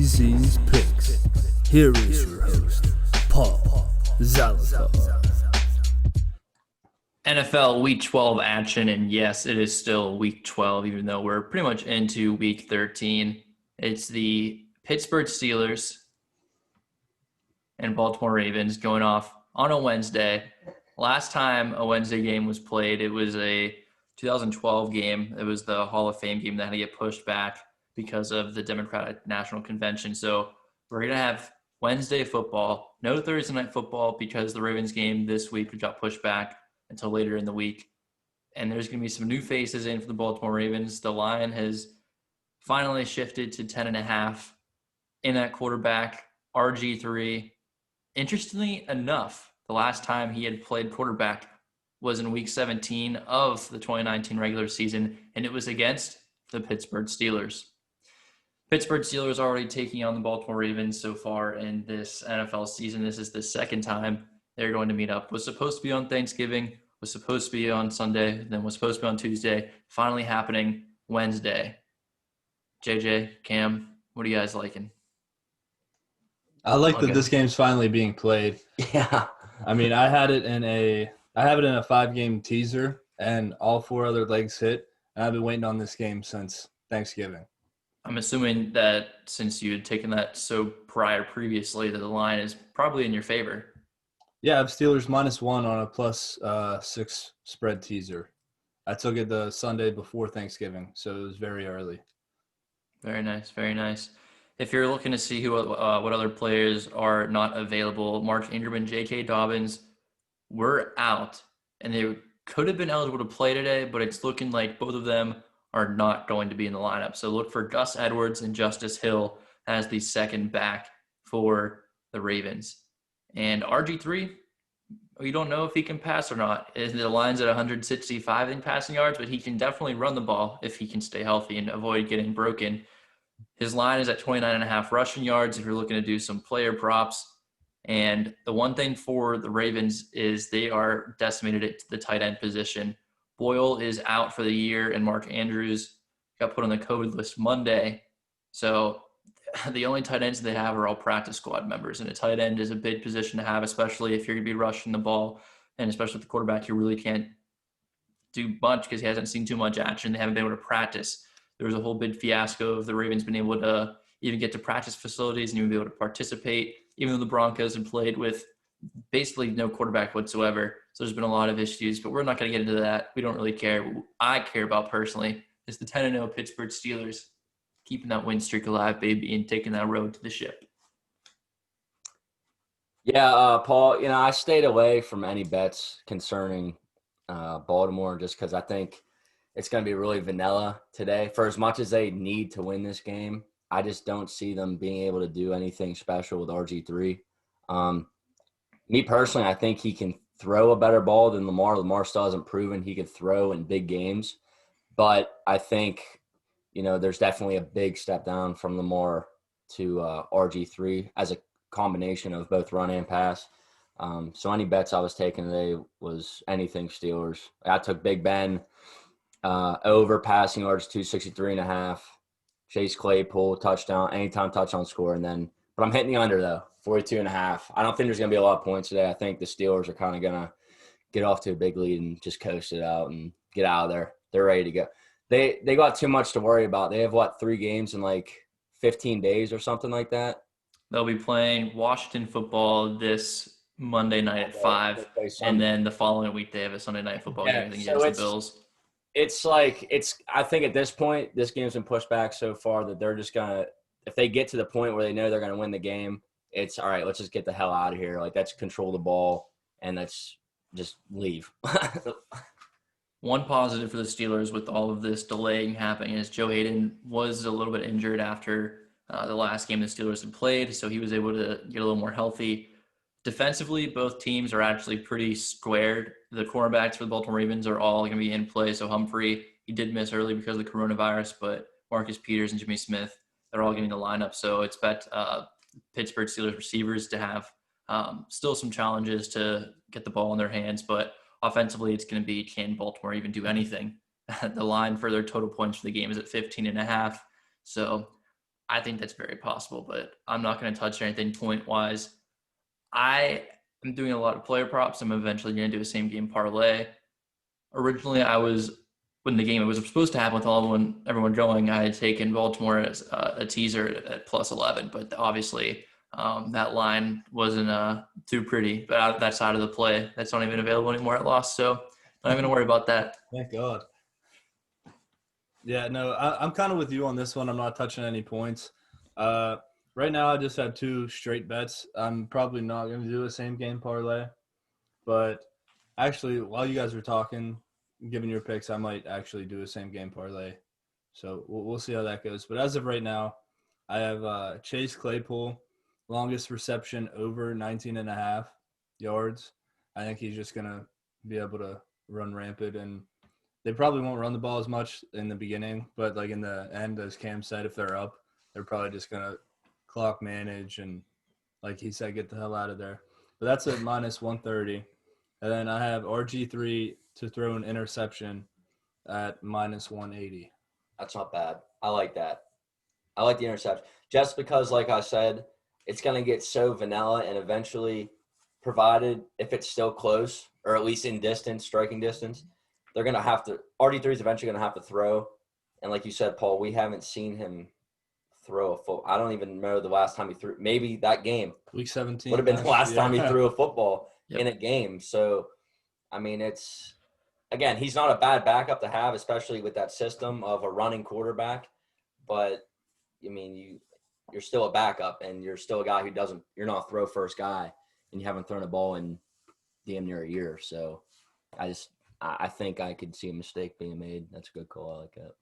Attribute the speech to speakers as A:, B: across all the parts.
A: ZZ's Picks. Here is your host, Paul Zalazar.
B: NFL Week 12 action, and yes, it is still Week 12, even though we're pretty much into Week 13. It's the Pittsburgh Steelers and Baltimore Ravens going off on a Wednesday. Last time a Wednesday game was played, it was a 2012 game. It was the Hall of Fame game that had to get pushed back because of the Democratic National Convention. So we're going to have Wednesday football, no Thursday night football because the Ravens game this week got pushed back until later in the week. And there's going to be some new faces in for the Baltimore Ravens. The line has finally shifted to 10.5 in that quarterback, RG3. Interestingly enough, the last time he had played quarterback was in Week 17 of the 2019 regular season, and it was against the Pittsburgh Steelers. Pittsburgh Steelers are already taking on the Baltimore Ravens so far in this NFL season. This is the second time they're going to meet up. Was supposed to be on Thanksgiving, was supposed to be on Sunday, then was supposed to be on Tuesday, finally happening Wednesday. JJ, Cam, what are you guys liking?
C: I like that this game's finally being played.
D: Yeah.
C: I mean, I have it in a 5-game teaser, and all 4 other legs hit. And I've been waiting on this game since Thanksgiving.
B: I'm assuming that since you had taken that so previously, that the line is probably in your favor.
C: Yeah, I have Steelers -1 on a +6 spread teaser. I took it the Sunday before Thanksgiving, so it was very early.
B: Very nice, very nice. If you're looking to see what other players are not available, Mark Ingram and J.K. Dobbins were out, and they could have been eligible to play today, but it's looking like both of them are not going to be in the lineup. So look for Gus Edwards and Justice Hill as the second back for the Ravens. And RG3, we don't know if he can pass or not. The line's at 165 in passing yards, but he can definitely run the ball if he can stay healthy and avoid getting broken. His line is at 29.5 rushing yards if you're looking to do some player props. And the one thing for the Ravens is they are decimated at the tight end position. Boyle is out for the year, and Mark Andrews got put on the COVID list Monday. So the only tight ends they have are all practice squad members, and a tight end is a big position to have, especially if you're going to be rushing the ball, and especially with the quarterback, you really can't do much because he hasn't seen too much action. They haven't been able to practice. There was a whole big fiasco of the Ravens being able to even get to practice facilities and even be able to participate, even though the Broncos had played with basically no quarterback whatsoever. So there's been a lot of issues, but we're not going to get into that. We don't really care. What I care about personally is the 10-0 Pittsburgh Steelers keeping that win streak alive, baby, and taking that road to the ship.
D: Yeah, Paul, I stayed away from any bets concerning Baltimore just because I think it's going to be really vanilla today. For as much as they need to win this game, I just don't see them being able to do anything special with RG3. Me personally, I think he can throw a better ball than Lamar. Lamar still hasn't proven he could throw in big games. But I think, there's definitely a big step down from Lamar to RG3 as a combination of both run and pass. So any bets I was taking today was anything Steelers. I took Big Ben over passing yards 263.5. Chase Claypool touchdown, anytime touchdown score, but I'm hitting the under though, 42.5. I don't think there's gonna be a lot of points today. I think the Steelers are kind of gonna get off to a big lead and just coast it out and get out of there. They're ready to go. They got too much to worry about. They have 3 games in 15 days or something like that.
B: They'll be playing Washington football this Monday night at 5, and then the following week they have a Sunday night football game against the Bills.
D: I think at this point, this game's been pushed back so far that they're just going to – if they get to the point where they know they're going to win the game, it's all right, let's just get the hell out of here. Let's control the ball, and let's just leave.
B: One positive for the Steelers with all of this delaying happening is Joe Hayden was a little bit injured after the last game the Steelers had played, so he was able to get a little more healthy. Defensively, both teams are actually pretty squared. The cornerbacks for the Baltimore Ravens are all going to be in play. So Humphrey, he did miss early because of the coronavirus, but Marcus Peters and Jimmy Smith, they're all getting the lineup. So it's Pittsburgh Steelers receivers to have still some challenges to get the ball in their hands, but offensively it's going to be, can Baltimore even do anything? The line for their total points for the game is at 15.5. So I think that's very possible, but I'm not going to touch anything point-wise. I am doing a lot of player props. I'm eventually going to do a same-game parlay. Originally, when the game was supposed to happen with everyone going, I had taken Baltimore as a teaser at plus 11, but obviously that line wasn't too pretty. But out of that side of the play, that's not even available anymore at Lost, so not even going to worry about that.
C: Thank God. Yeah, no, I'm kind of with you on this one. I'm not touching any points. Right now, I just have 2 straight bets. I'm probably not going to do a same game parlay. But actually, while you guys were talking, giving your picks, I might actually do a same game parlay. So we'll see how that goes. But as of right now, I have Chase Claypool, longest reception over 19.5 yards. I think he's just going to be able to run rampant, and they probably won't run the ball as much in the beginning, but like in the end, as Cam said, if they're up, they're probably just going to clock manage and, like he said, get the hell out of there. But that's at minus 130. And then I have RG3 to throw an interception at minus 180.
D: That's not bad. I like that. I like the interception. Just because, like I said, it's going to get so vanilla, and eventually, provided if it's still close or at least in distance, striking distance, they're going to have to – RG3 is eventually going to have to throw. And like you said, Paul, we haven't seen him throw a football. I don't even know the last time he threw – maybe that game.
C: Week 17.
D: Would have been the last time he
C: Yeah.
D: threw a football in a game. So, I mean, it's – again, he's not a bad backup to have, especially with that system of a running quarterback. But, I mean, you're still a backup, and you're still a guy who doesn't – you're not a throw-first guy, and you haven't thrown a ball in damn near a year. So, I think I could see a mistake being made. That's a good call. I like that.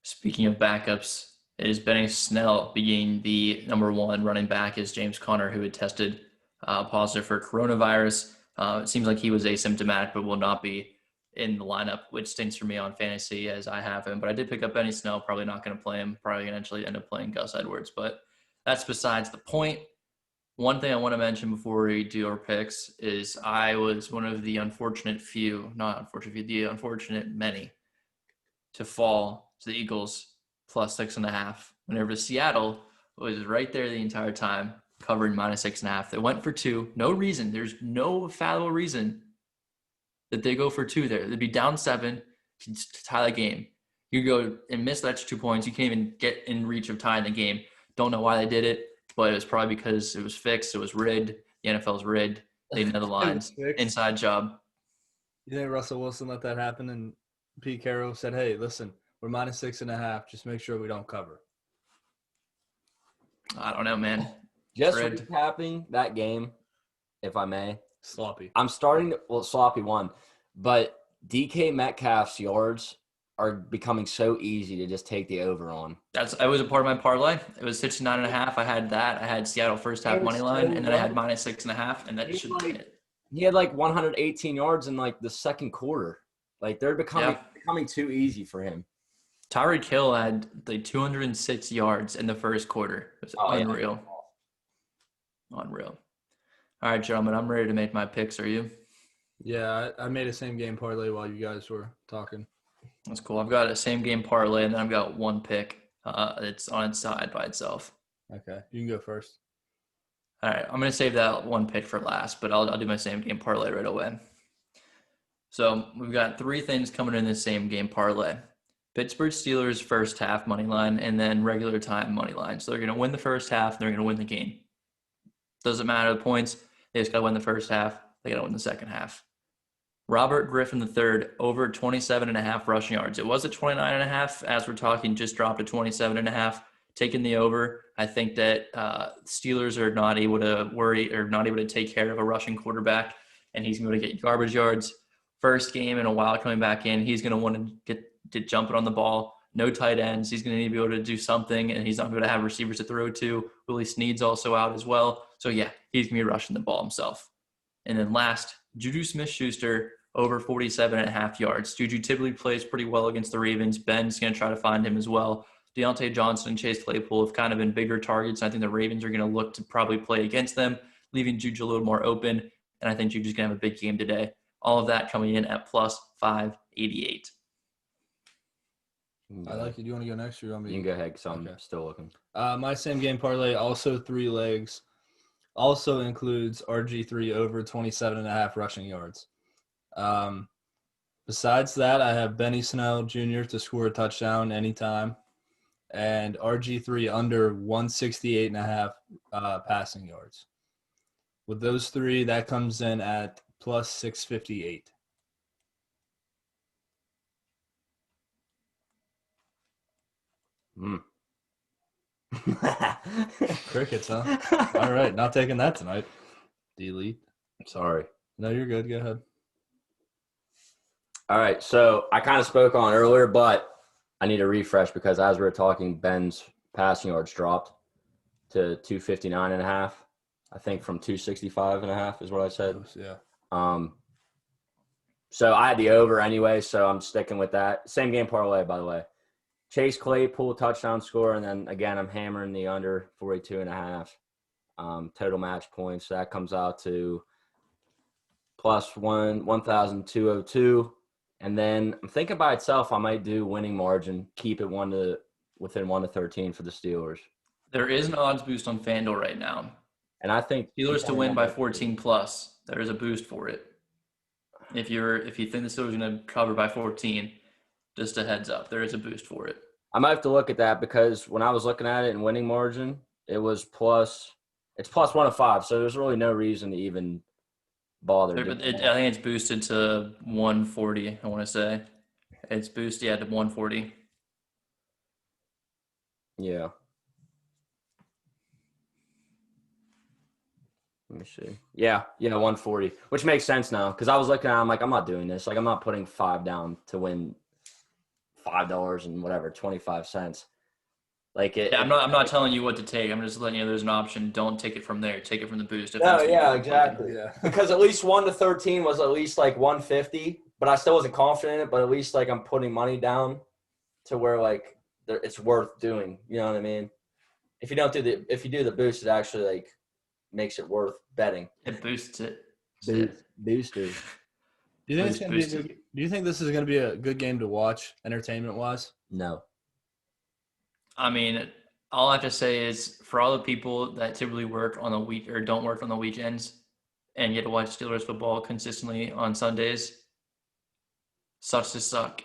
B: Speaking of backups, it is Benny Snell being the number 1 running back as James Conner, who had tested positive for coronavirus. It seems like he was asymptomatic, but will not be in the lineup, which stinks for me on fantasy as I have him. But I did pick up Benny Snell, probably not going to play him, probably going to actually end up playing Gus Edwards. But that's besides the point. One thing I want to mention before we do our picks is I was one of the unfortunate the unfortunate many to fall to the Eagles plus 6.5. Whenever Seattle was right there the entire time, covering minus 6.5. They went for 2. No reason. There's no fallible reason that they go for 2 there. They'd be down 7 to tie the game. You go and miss the extra 2 points. You can't even get in reach of tying the game. Don't know why they did it, but it was probably because it was fixed. It was rigged. The NFL's rigged. They know the lines. Inside job.
C: You think Russell Wilson let that happen, and Pete Carroll said, hey, listen, we're minus 6.5. Just make sure we don't cover.
B: I don't know, man.
D: Just
B: Rigged.
D: recapping that game, if I may.
C: Sloppy.
D: I'm starting to – well, sloppy one. But DK Metcalf's yards are becoming so easy to just take the over on.
B: It was a part of my parlay. It was 69.5. I had that. I had Seattle first half money line, and then I had minus 6.5, and that should be it.
D: He had like 118 yards in like the second quarter. Like they're becoming too easy for him.
B: Tyreek Hill had like 206 yards in the first quarter. It was unreal.
D: Yeah.
B: Unreal. All right, gentlemen, I'm ready to make my picks. Are you?
C: Yeah, I made a same game parlay while you guys were talking.
B: That's cool. I've got a same game parlay, and then I've got one pick. It's on its side by itself.
C: Okay, you can go first.
B: All right, I'm going to save that one pick for last, but I'll do my same game parlay right away. So we've got 3 things coming in the same game parlay. Pittsburgh Steelers first half money line, and then regular time money line. So they're going to win the first half, and they're going to win the game. Doesn't matter the points. They just got to win the first half. They got to win the second half. Robert Griffin III over 27.5 rushing yards. It was at 29.5 as we're talking, just dropped to 27.5. Taking the over. I think that Steelers are not able to worry or not able to take care of a rushing quarterback, and he's going to get garbage yards. First game in a while coming back in, he's going to want to get jumping on the ball. No tight ends. He's going to need to be able to do something, and he's not going to have receivers to throw to. Willie Snead's also out as well. So, yeah, he's going to be rushing the ball himself. And then last, Juju Smith-Schuster over 47.5 yards. Juju typically plays pretty well against the Ravens. Ben's going to try to find him as well. Deontay Johnson and Chase Claypool have kind of been bigger targets. I think the Ravens are going to look to probably play against them, leaving Juju a little more open. And I think Juju's going to have a big game today. All of that coming in at plus 588.
C: I like it. Do you want to go next or you want me?
D: You can go ahead because I'm
C: Okay.
D: still looking.
C: My same game parlay, also 3 legs, also includes RG3 over 27.5 rushing yards. Besides that, I have Benny Snell Jr. to score a touchdown anytime, and RG3 under 168.5 passing yards. With those 3, that comes in at plus 658. Crickets, huh? All right, not taking that tonight. Delete.
D: Sorry.
C: No, you're good. Go ahead.
D: All right, so I kind of spoke on earlier, but I need a refresh because as we were talking, Ben's passing yards dropped to 259.5. I think from 265.5 is what I said.
C: Yeah.
D: So I had the over anyway, so I'm sticking with that. Same game parlay, by the way. Chase Claypool touchdown score, and then again I'm hammering the under 42.5 total match points. That comes out to plus 1,202. And then I'm thinking by itself, I might do winning margin, keep it within 1 to 13 for the Steelers.
B: There is an odds boost on FanDuel right now.
D: And I think
B: Steelers to win by 14 plus. There is a boost for it. If you think the Steelers are going to cover by 14, just a heads up, there is a boost for it.
D: I might have to look at that because when I was looking at it in winning margin, it's plus 105. So there's really no reason to even bother.
B: I think it's boosted to 140, I want to say. It's boosted, to 140.
D: Yeah. Let me see. Yeah, 140, which makes sense now because I was looking at it, I'm like, I'm not doing this. Like, I'm not putting 5 down to win $5 and whatever, 25 cents. Like it.
B: Yeah, I'm not telling you what to take. I'm just letting you know there's an option. Don't take it from there. Take it from the boost.
D: No, yeah, exactly.
C: Yeah.
D: Because at least 1 to 13 was at least like 150, but I still wasn't confident in it. But at least like I'm putting money down to where like it's worth doing. You know what I mean? If you do the boost, it actually like makes it worth betting.
B: It boosts it.
D: Booster.
C: Do you think this is going to be a good game to watch, entertainment-wise?
D: No.
B: I mean, all I have to say is for all the people that typically work on the week or don't work on the weekends and get to watch Steelers football consistently on Sundays, sucks to suck.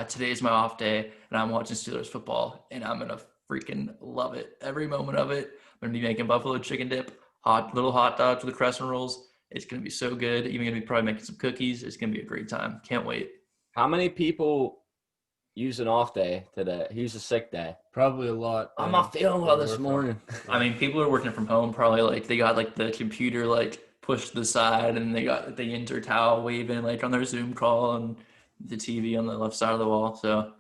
B: Today is my off day, and I'm watching Steelers football, and I'm going to freaking love it. Every moment of it. I'm going to be making buffalo chicken dip, little hot dogs with the crescent rolls. It's going to be so good. Even going to be probably making some cookies. It's going to be a great time. Can't wait.
D: How many people use an off day today? Use a sick day?
C: Probably a lot.
D: I'm not feeling well this morning.
B: I mean, people are working from home. Probably like they got like the computer like pushed to the side, and they got the inter towel waving like on their Zoom call, and the TV on the left side of the wall. So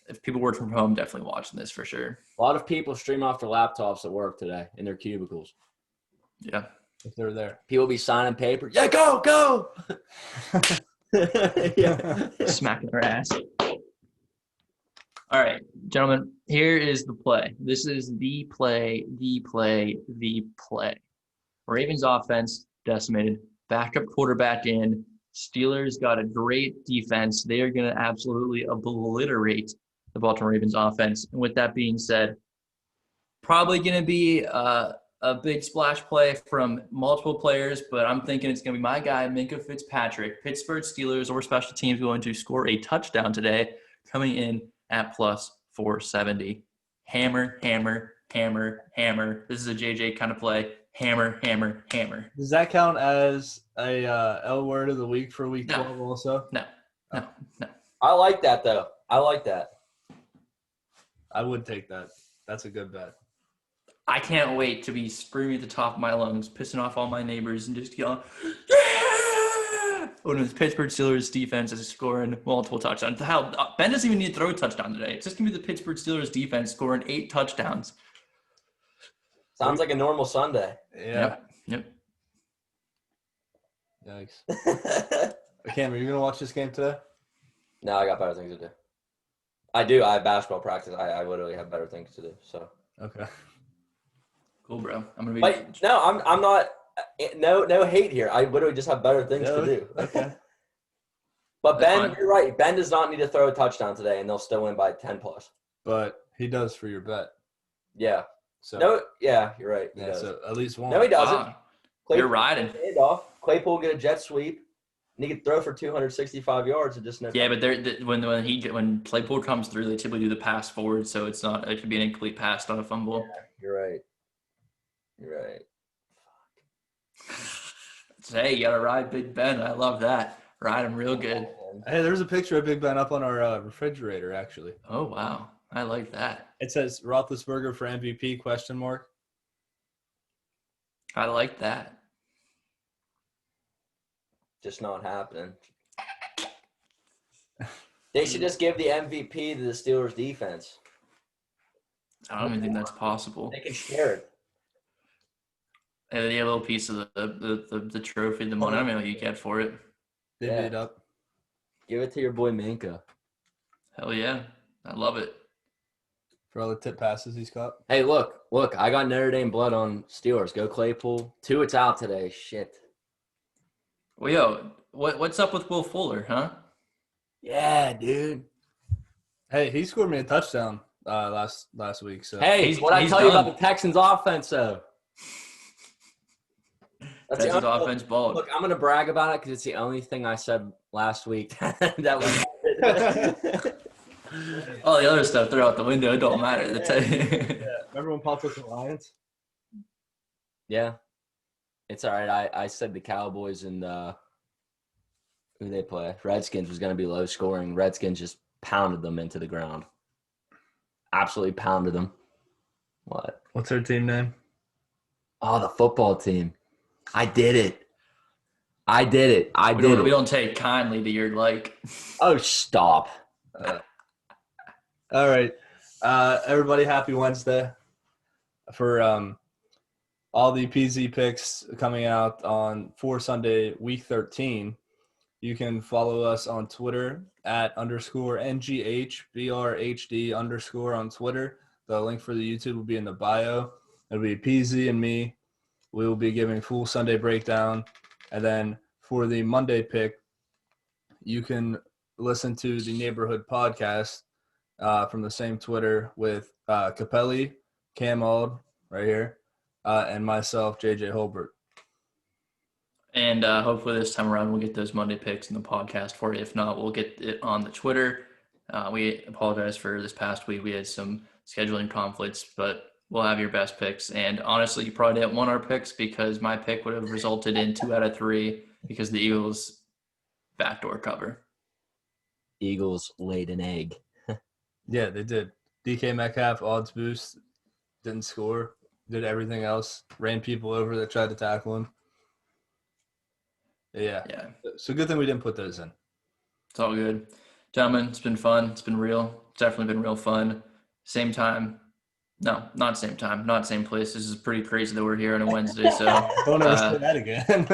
B: if people work from home, definitely watching this for sure.
D: A lot of people stream off their laptops at work today in their cubicles.
B: Yeah.
C: If they're there.
D: People be signing paper. Yeah, go. Yeah.
B: Smacking their ass. All right, gentlemen, here is the play. This is the play. Ravens offense decimated. Backup quarterback in. Steelers got a great defense. They are going to absolutely obliterate the Baltimore Ravens offense. And with that being said, probably going to be a big splash play from multiple players, but I'm thinking it's going to be my guy, Minkah Fitzpatrick. Pittsburgh Steelers or special teams going to score a touchdown today, coming in at plus 470. Hammer. This is a JJ kind of play. Hammer.
C: Does that count as a L word of the week for week 12 also?
B: No.
D: I like that, though. I like that.
C: I would take that. That's a good bet.
B: I can't wait to be screaming at the top of my lungs, pissing off all my neighbors, and just yelling, yeah! When the Pittsburgh Steelers defense is scoring multiple touchdowns. Hell, Ben doesn't even need to throw a touchdown today. It's just going to be the Pittsburgh Steelers defense scoring 8 touchdowns.
D: Sounds like a normal Sunday.
C: Yeah.
B: Yep.
C: Yikes. Cam, are you going to watch this game today?
D: No, I got better things to do. I do. I have basketball practice. I literally have better things to do. So.
C: Okay.
B: Cool, bro. I'm gonna be.
D: But no, I'm not. No hate here. I literally just have better things to do.
C: Okay.
D: But
B: That's
D: Ben,
B: fine.
D: you're right. Ben does not need to throw a touchdown today, and they'll still win by 10 plus.
C: But he does for your bet.
D: Yeah.
C: So
D: No. Yeah, you're right. He
C: yeah,
D: does.
C: so at least one.
D: No, he doesn't.
B: Wow. You're riding.
D: Handoff. Claypool get a jet sweep, and he could throw for 265 yards and just never.
B: Yeah, but when Claypool comes through, they typically do the pass forward, so it could be an incomplete pass, not a fumble.
D: You're right. You're right.
B: Hey, you gotta ride Big Ben. I love that. Ride him real good.
C: Hey, there's a picture of Big Ben up on our refrigerator, actually.
B: Oh wow, I like that.
C: It says Roethlisberger for MVP, question mark.
B: I like that.
D: Just not happening. They should just give the MVP to the Steelers defense.
B: I don't even think that's possible.
D: They can share it.
B: And a little piece of the trophy, the money. I don't know what you get for it.
C: They
D: Yeah.
C: made up.
D: Give it to your boy Minka.
B: Hell yeah, I love it.
C: For all the tip passes he's caught.
D: Hey, look. I got Notre Dame blood on Steelers. Go Claypool. 2, it's out today. Shit.
B: Well, yo, what's up with Will Fuller, huh?
D: Yeah, dude.
C: Hey, he scored me a touchdown last week. So
D: Hey,
B: He's-
D: what I
B: he's
D: tell you
B: done.
D: about the Texans offense, though? That's the
B: Texas
D: only-
B: offense ball.
D: Look, I'm going to brag about it because it's the only thing I said last week that was.
B: All the other stuff, throw out the window. It don't matter.
C: remember when Paul took the Lions?
D: Yeah. It's all right. I said the Cowboys and who they play, Redskins, was going to be low scoring. Redskins just pounded them into the ground. Absolutely pounded them. What?
C: What's their team name?
D: Oh, the football team. I did it. I did it.
B: We don't take kindly to your like.
D: Oh, stop.
C: All right. Everybody, happy Wednesday. For all the PZ picks coming out for Sunday, week 13, you can follow us on Twitter at _NGHBRHD_ on Twitter. The link for the YouTube will be in the bio. It'll be PZ and me. We will be giving full Sunday breakdown. And then for the Monday pick, you can listen to the Neighborhood Podcast from the same Twitter with Capelli, Cam Ald, right here, and myself, JJ Holbert.
B: And hopefully this time around we'll get those Monday picks in the podcast for you. If not, we'll get it on the Twitter. We apologize for this past week. We had some scheduling conflicts, but we'll have your best picks. And honestly, you probably didn't want our picks because my pick would have resulted in 2 out of 3 because the Eagles backdoor cover.
D: Eagles laid an egg.
C: Yeah, they did. DK Metcalf, odds boost, didn't score, did everything else, ran people over that tried to tackle him. Yeah.
B: Yeah,
C: So good thing we didn't put those in.
B: it's all good. Gentlemen, it's been fun. It's been real. It's definitely been real fun. Same time. No, not same time. Not same place. This is pretty crazy that we're here on a Wednesday. So
C: Don't ever say that again.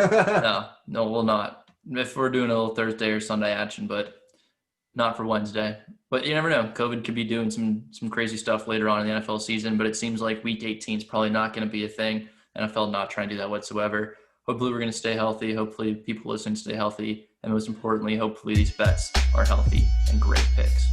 B: no, we'll not. If we're doing a little Thursday or Sunday action, but not for Wednesday. But you never know. COVID could be doing some crazy stuff later on in the NFL season, but it seems like week 18 is probably not going to be a thing. NFL not trying to do that whatsoever. Hopefully we're going to stay healthy. Hopefully people listening stay healthy. And most importantly, hopefully these bets are healthy and great picks.